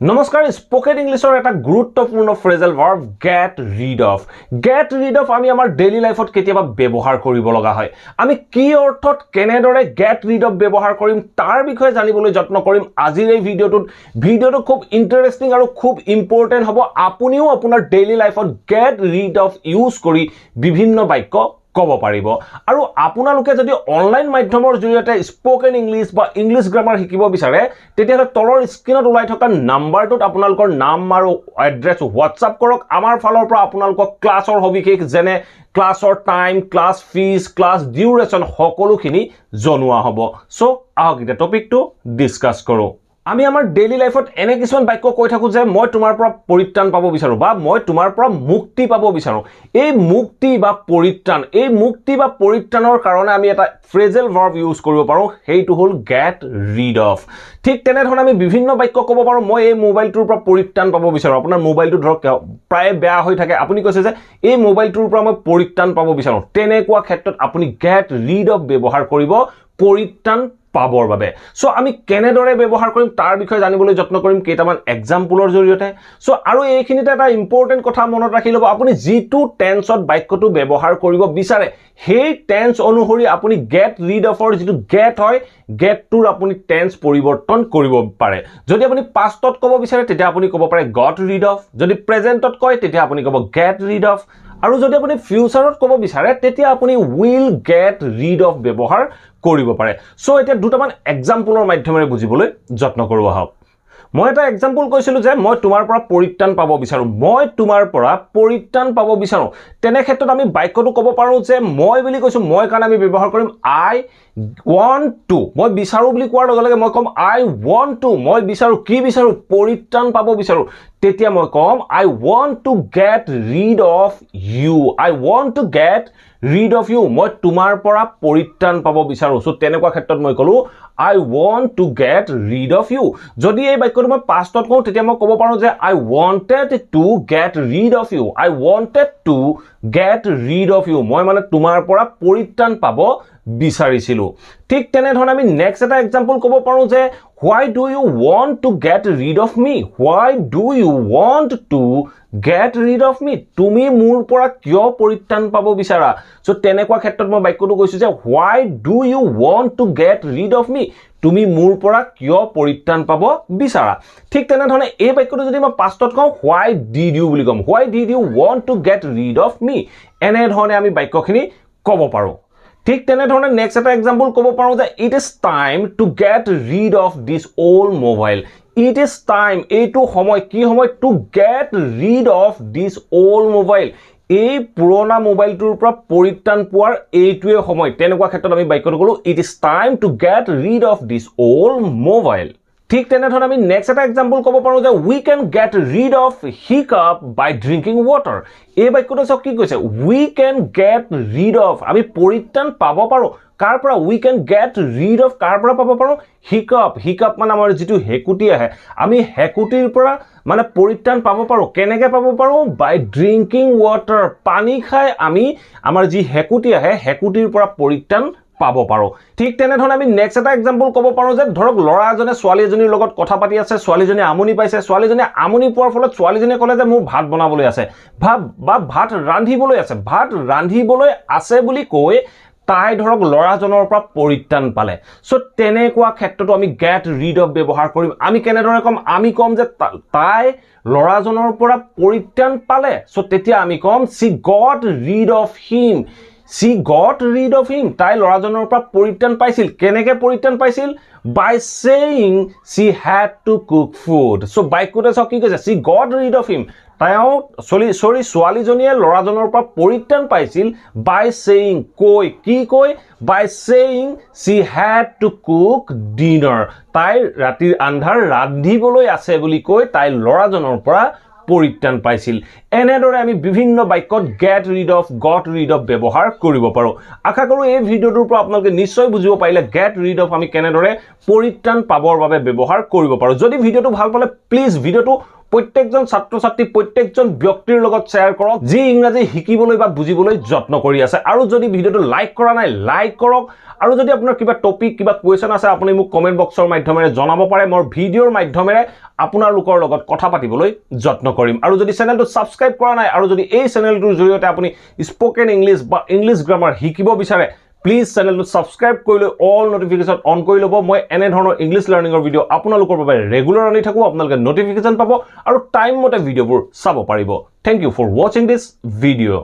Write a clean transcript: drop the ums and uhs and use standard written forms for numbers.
নমস্কাৰ স্পোকেন ইংলিছৰ এটা গুৰুত্বপূৰ্ণ ফ্ৰেজাল ভাৰ্ব get rid of আমি আমাৰ ডেইলি লাইফত কেতিয়াবা ব্যৱহাৰ কৰিব লগা হয় আমি কি অৰ্থত কেনেদৰে get rid of ব্যৱহাৰ কৰিম তাৰ বিষয়ে জানিবলৈ যত্ন কৰিম আজিৰ এই ভিডিওটো খুব ইন্টাৰেষ্টিং আৰু খুব ইম্পৰ্টেন্ট হ'ব আপুনিও আপোনাৰ ডেইলি লাইফত get rid of ইউজ কৰি বিভিন্ন বাক্য কব পাৰিব আৰু আপোনালোকে যদি অনলাইন মাধ্যমৰ জৰিয়তে স্পোকেন ইংলিছ বা ইংলিছ গ্ৰামাৰ শিকিব বিচাৰে তেতিয়াহলে তলৰ স্ক্ৰিনত ওলাই থকা নাম্বাৰটোত আপোনালোকৰ নাম আৰু এড্ৰেছ WhatsApp কৰক আমাৰ ফালৰ পৰা আপোনালোকক ক্লাছৰ সবিশেষ যেনে ক্লাছৰ time class fees class duration সকলোখিনি জনোৱা হ'ব সো আহক এটা টপিকটো ডিসকাস কৰো আমি আমাৰ ডেইলি লাইফত এনে কিছুমান বাক্য কৈ থাকো যে মই তোমাৰ পৰা পৰিত্ৰাণ পাব বিচাৰো বা মই তোমাৰ পৰা মুক্তি পাব বিচাৰো এই মুক্তি বা পৰিত্ৰাণৰ কাৰণে আমি এটা ফ্ৰেজাল ভাৰ্ব ইউজ কৰিব পাৰো হেইটো হল get rid of ঠিক তেনে ধৰণে আমি বিভিন্ন বাক্য ক'ব পাৰো মই এই মোবাইলটোৰ পৰা পৰিত্ৰাণ পাব বিচাৰো আপোনাৰ মোবাইলটো ধৰক প্ৰায় বেয়া হৈ থাকে আপুনি কৈছে যে এই মোবাইলটোৰ পৰা মই পৰিত্ৰাণ পাব বিচাৰো তেনেকুৱা ক্ষেত্ৰত আপুনি get rid of ব্যৱহাৰ কৰিব পৰিত্ৰাণ পাবৰ বাবে সো আমি কেনেদৰে ব্যৱহাৰ কৰিম তাৰ বিষয়ে জানিবলৈ যত্ন কৰিম কেইটামান এক্সাম্পলৰ জৰিয়তে সো আৰু এইখিনিতে এটা ইম্পৰ্টেন্ট কথা মনত ৰাখি লব আপুনি যেটো টেন্সত বাক্যটো ব্যৱহাৰ কৰিব বিচাৰে সেই টেন্স অনুসৰি আপুনি get rid of ৰ যেটো get হয় get টোৰ আপুনি টেন্স পৰিৱৰ্তন কৰিব পাৰে যদি আপুনি পাষ্টত ক'ব বিচাৰে তেতিয়া আপুনি ক'ব পাৰে got rid of যদি প্ৰেজেন্টত কয় তেতিয়া আপুনি ক'ব get rid of আৰু যদি আপুনি ফিউচাৰত ক'ব বিচাৰে তেতিয়া আপুনি will get rid of ব্যৱহাৰ কৰিব পাৰে সো এটা দুটামান এক্সাম্পলৰ মাধ্যমেৰে বুজিবলৈ যত্ন কৰো আহক মই এটা এক্সাম্পল কৈছিলো যে মই তোমাৰ পৰা পৰিত্ৰাণ পাব বিচাৰো তেনে ক্ষেত্ৰত আমি বাক্যটো ক'ব পাৰো যে মই বুলি কৈছো মই কাৰণ আমি ব্যৱহাৰ কৰিম I want to মই বিচাৰো বুলি কোৱাৰ লগে লগে মই কম I want to মই বিচাৰো কি বিচাৰো পৰিত্ৰাণ পাব বিচাৰো তেতিয়া মই কম I want to get rid of you মই তোমাৰ পৰা পৰিত্ৰাণ পাব বিচাৰো সো তেনেকুৱা ক্ষেত্ৰত মই কলো I want to get rid of you যদি এই বাক্যটো মই পাষ্টত কওঁ তেতিয়া মই ক'ব পাৰো যে I wanted to get rid of you মই মানে তোমাৰ পৰা পৰিত্ৰাণ পাব বিচাৰিছিলো ঠিক তেনে ধৰণে আমি নেক্সট এটা এক্সাম্পল ক'ব পাৰো যে why do you want to get rid of me তুমি মোৰ পৰা কিয় পৰিত্ৰাণ পাব বিচাৰা সো তেনেকুৱা ক্ষেত্ৰত মই বাক্যটো কৈছো যে why do you want to get rid of me তুমি মোৰ পৰা কিয় পৰিত্ৰাণ পাব বিচাৰা ঠিক তেনে ধৰণে এই বাক্যটো যদি মই পাষ্টত কওঁ why did you want to get rid of me এনে ধৰণে আমি বাক্যখিনি ক'ব পাৰো ঠিক তেনে ধৰণে নেক্সট এটা এক্সাম্পল ক'ব পাৰো যে it is time to get rid of this old mobile এইটো সময় কি সময় to get rid of this old mobile এই পুৰণা মোবাইলটোৰ পৰা পৰিত্ৰাণ পোৱাৰ এইটোৱে সময় তেনেকুৱা ক্ষেত্ৰত আমি বাক্যটো কলো it is time to get rid of this old mobile ঠিক তেনে ধৰণে আমি নেক্সট এটা এক্সাম্পল ক'ব পাৰো যে we can get rid of hiccup by drinking water এই বাক্যটো সব কি কৈছে we can get rid of আমি পৰিত্ৰাণ পাব পাৰো কাৰ পৰা we can get rid of কাৰ পৰা পাব পাৰো hiccup মানে আমাৰ যেটো হেকুটি আহে আমি হেকুটিৰ পৰা মানে পৰিত্ৰাণ পাব পাৰো কেনেকৈ পাব পাৰো by drinking water পানী খাই আমি আমাৰ যি হেকুটি আহে হেকুটিৰ পৰা পৰিত্ৰাণ পাব পাৰো ঠিক তেনে ধৰণে আমি নেক্সট এটা এক্সাম্পল ক'ব পাৰো যে ধৰক ল'ৰা এজনে ছোৱালী এজনীৰ লগত কথা পাতি আছে ছোৱালীজনী আমনি পাইছে ছোৱালীজনী আমনি পোৱাৰ ফলত ছোৱালীজনীয়ে ক'লে যে মোৰ ভাত বনাবলৈ আছে ভাত ৰান্ধিবলৈ আছে বুলি কৈ তাই ধৰক ল'ৰাজনৰ পৰা পৰিত্ৰাণ পালে সো তেনেকুৱা ক্ষেত্ৰটো আমি get rid of ব্যৱহাৰ কৰিম আমি কেনেদৰে কম আমি কম যে তাই ল'ৰাজনৰ পৰা পৰিত্ৰাণ পালে সো তেতিয়া আমি কম she got rid of him তাই ল'ৰাজনৰ পৰা পৰিত্ৰাণ পাইছিল কেনেকৈ পৰিত্ৰাণ পাইছিল by saying she had to cook food so বাক্যটো সব কি কৈছে she got rid of him ছোৱালীজনীয়ে ল'ৰাজনৰ পৰা পৰিত্ৰাণ পাইছিল by saying by saying she had to cook dinner তাই ৰাতিৰ আন্ধাৰ ৰান্ধিবলৈ আছে বুলি কৈ তাই ল'ৰাজনৰ পৰা পৰিত্ৰাণ পাইছিল এনেদৰে আমি বিভিন্ন বাক্যত get rid of got rid of ব্যৱহাৰ কৰিব পাৰো আশা কৰো এই ভিডিওটোৰ পৰা আপোনালোকে নিশ্চয় বুজিব পাৰিলে get rid of আমি কেনেদৰে পৰিত্ৰাণ পাবৰ বাবে ব্যৱহাৰ কৰিব পাৰো যদি ভিডিওটো ভাল পালে প্লিজ ভিডিওটো প্ৰত্যেকজন ছাত্ৰ ছাত্ৰী প্ৰত্যেকজন ব্যক্তিৰ লগত শ্বেয়াৰ কৰক যি ইংৰাজী শিকিবলৈ বা বুজিবলৈ যত্ন কৰি আছে আৰু যদি ভিডিওটো লাইক কৰা নাই লাইক কৰক আৰু যদি আপোনাৰ কিবা টপিক কিবা কোৱেশ্চন আছে আপুনি মোক কমেন্ট বক্সৰ মাধ্যমেৰে জনাব পাৰে মই ভিডিওৰ মাধ্যমেৰে আপোনালোকৰ লগত কথা পাতিবলৈ যত্ন কৰিম আৰু যদি চেনেলটো সাবস্ক্ৰাইব কৰা নাই আৰু যদি এই চেনেলটোৰ জৰিয়তে আপুনি স্পোকেন ইংলিশ বা ইংলিশ গ্ৰামাৰ শিকিব বিচাৰে প্লিজ চেনেলটো সাবস্ক্ৰাইব কৰি লৈ অল নটিফিকেশন অন কৰি ল'ব মই এনে ধৰণৰ ইংলিশ লাৰ্নিংৰ ভিডিও আপোনালোকৰ বাবে ৰেগুলাৰ আনি থাকো আপোনালোকে নটিফিকেশন পাব আৰু টাইম মতে ভিডিওবোৰ চাব পাৰিব thank you for watching this video